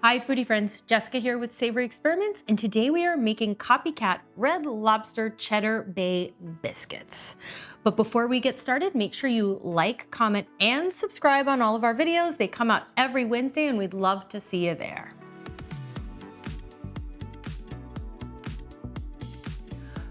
Hi foodie friends, Jessica here with Savory Experiments, and today we are making Copycat Red Lobster Cheddar Bay Biscuits. But before we get started, make sure you like, comment, and subscribe on all of our videos. They come out every Wednesday and we'd love to see you there.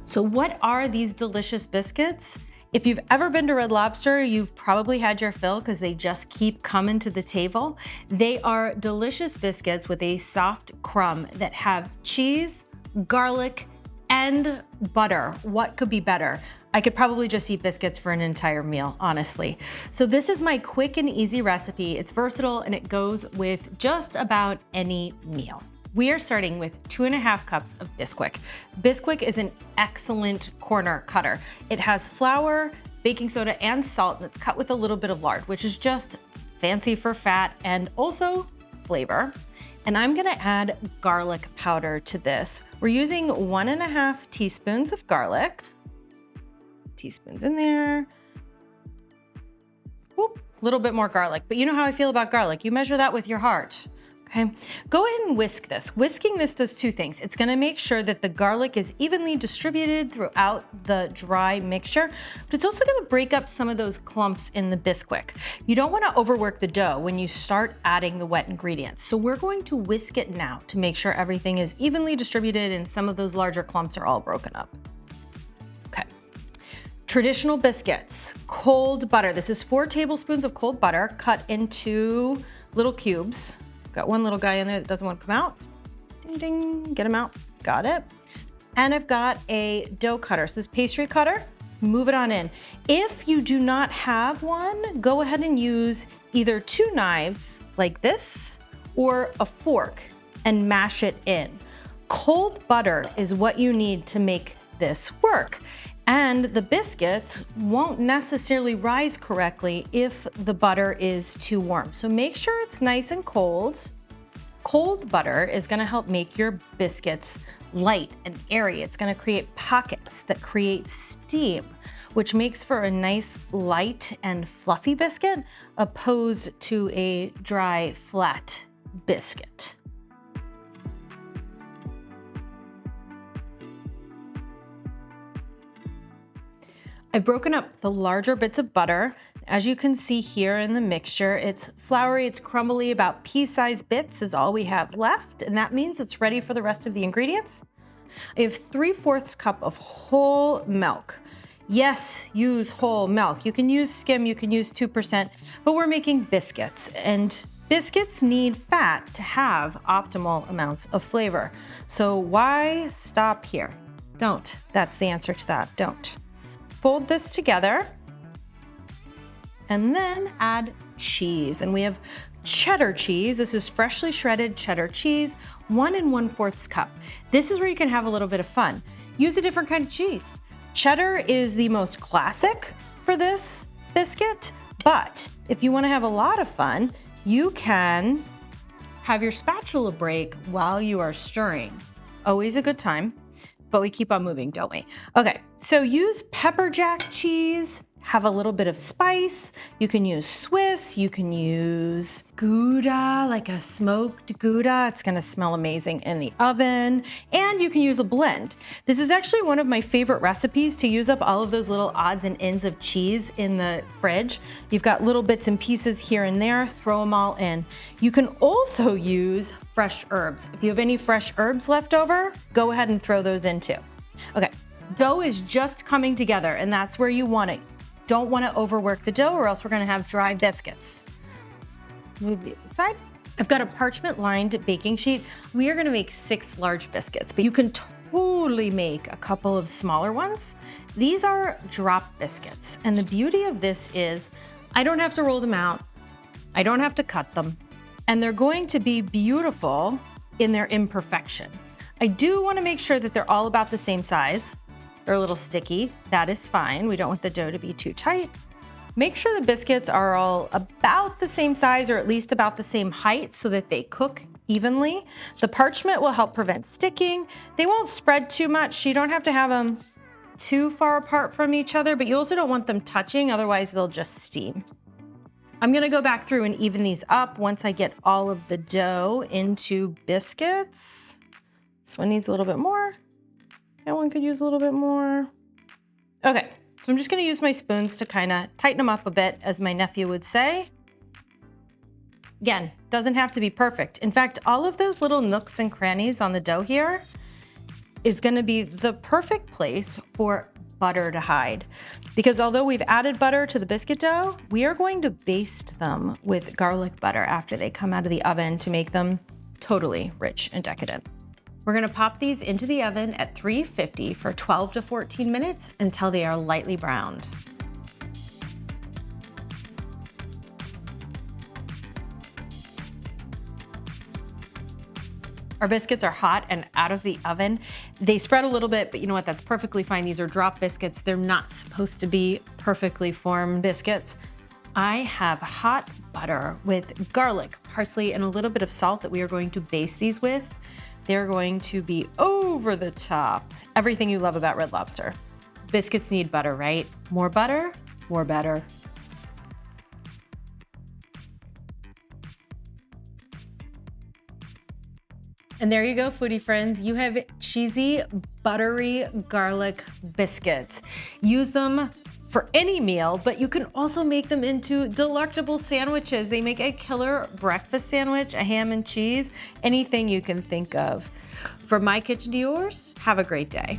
So what are these delicious biscuits? If you've ever been to Red Lobster, you've probably had your fill because they just keep coming to the table. They are delicious biscuits with a soft crumb that have cheese, garlic, and butter. What could be better? I could probably just eat biscuits for an entire meal, honestly. So this is my quick and easy recipe. It's versatile and it goes with just about any meal. We are starting with 2.5 cups of Bisquick. Bisquick is an excellent corner cutter. It has flour, baking soda, and salt, and it's cut with a little bit of lard, which is just fancy for fat and also flavor. And I'm gonna add garlic powder to this. We're using 1.5 teaspoons of garlic. Teaspoons in there. Whoop, a little bit more garlic, but you know how I feel about garlic. You measure that with your heart. Okay, go ahead and whisk this. Whisking this does two things. It's gonna make sure that the garlic is evenly distributed throughout the dry mixture, but it's also gonna break up some of those clumps in the Bisquick. You don't wanna overwork the dough when you start adding the wet ingredients. So we're going to whisk it now to make sure everything is evenly distributed and some of those larger clumps are all broken up. Okay. Traditional biscuits, cold butter. This is 4 tablespoons of cold butter cut into little cubes. Got one little guy in there that doesn't want to come out. Ding, ding, get him out. Got it. And I've got a dough cutter. So this pastry cutter, move it on in. If you do not have one, go ahead and use either 2 knives like this or a fork and mash it in. Cold butter is what you need to make this work. And the biscuits won't necessarily rise correctly if the butter is too warm. So make sure it's nice and cold. Cold butter is gonna help make your biscuits light and airy. It's gonna create pockets that create steam, which makes for a nice light and fluffy biscuit opposed to a dry, flat biscuit. I've broken up the larger bits of butter. As you can see here in the mixture, it's floury, it's crumbly, about pea-sized bits is all we have left, and that means it's ready for the rest of the ingredients. I have 3/4 cup of whole milk. Yes, use whole milk. You can use skim, you can use 2%, but we're making biscuits, and biscuits need fat to have optimal amounts of flavor. So why stop here? Don't. That's the answer to that. Don't. Fold this together and then add cheese. And we have cheddar cheese. This is freshly shredded cheddar cheese, 1 1/4 cup. This is where you can have a little bit of fun. Use a different kind of cheese. Cheddar is the most classic for this biscuit, but if you want to have a lot of fun, you can have your spatula break while you are stirring. Always a good time. But we keep on moving, don't we? Okay, so use pepper jack cheese, have a little bit of spice. You can use Swiss, you can use Gouda, like a smoked Gouda. It's gonna smell amazing in the oven. And you can use a blend. This is actually one of my favorite recipes to use up all of those little odds and ends of cheese in the fridge. You've got little bits and pieces here and there, throw them all in. You can also use fresh herbs. If you have any fresh herbs left over, go ahead and throw those in too. Okay, dough is just coming together and that's where you want it. Don't want to overwork the dough or else we're going to have dry biscuits. Move these aside. I've got a parchment lined baking sheet. We are going to make 6 large biscuits, but you can totally make a couple of smaller ones. These are drop biscuits. And the beauty of this is I don't have to roll them out. I don't have to cut them. And they're going to be beautiful in their imperfection. I do want to make sure that they're all about the same size. They're a little sticky, that is fine. We don't want the dough to be too tight. Make sure the biscuits are all about the same size or at least about the same height so that they cook evenly. The parchment will help prevent sticking. They won't spread too much. You don't have to have them too far apart from each other, but you also don't want them touching, otherwise they'll just steam. I'm gonna go back through and even these up once I get all of the dough into biscuits. This one needs a little bit more. That one could use a little bit more. Okay, so I'm just gonna use my spoons to kind of tighten them up a bit, as my nephew would say. Again, doesn't have to be perfect. In fact, all of those little nooks and crannies on the dough here is gonna be the perfect place for butter to hide. Because although we've added butter to the biscuit dough, we are going to baste them with garlic butter after they come out of the oven to make them totally rich and decadent. We're gonna pop these into the oven at 350 for 12 to 14 minutes until they are lightly browned. Our biscuits are hot and out of the oven. They spread a little bit, but you know what? That's perfectly fine. These are drop biscuits. They're not supposed to be perfectly formed biscuits. I have hot butter with garlic, parsley, and a little bit of salt that we are going to baste these with. They're going to be over the top. Everything you love about Red Lobster. Biscuits need butter, right? More butter, more better. And there you go, foodie friends. You have cheesy, buttery garlic biscuits. Use them for any meal, but you can also make them into delectable sandwiches. They make a killer breakfast sandwich, a ham and cheese, anything you can think of. From my kitchen to yours, have a great day.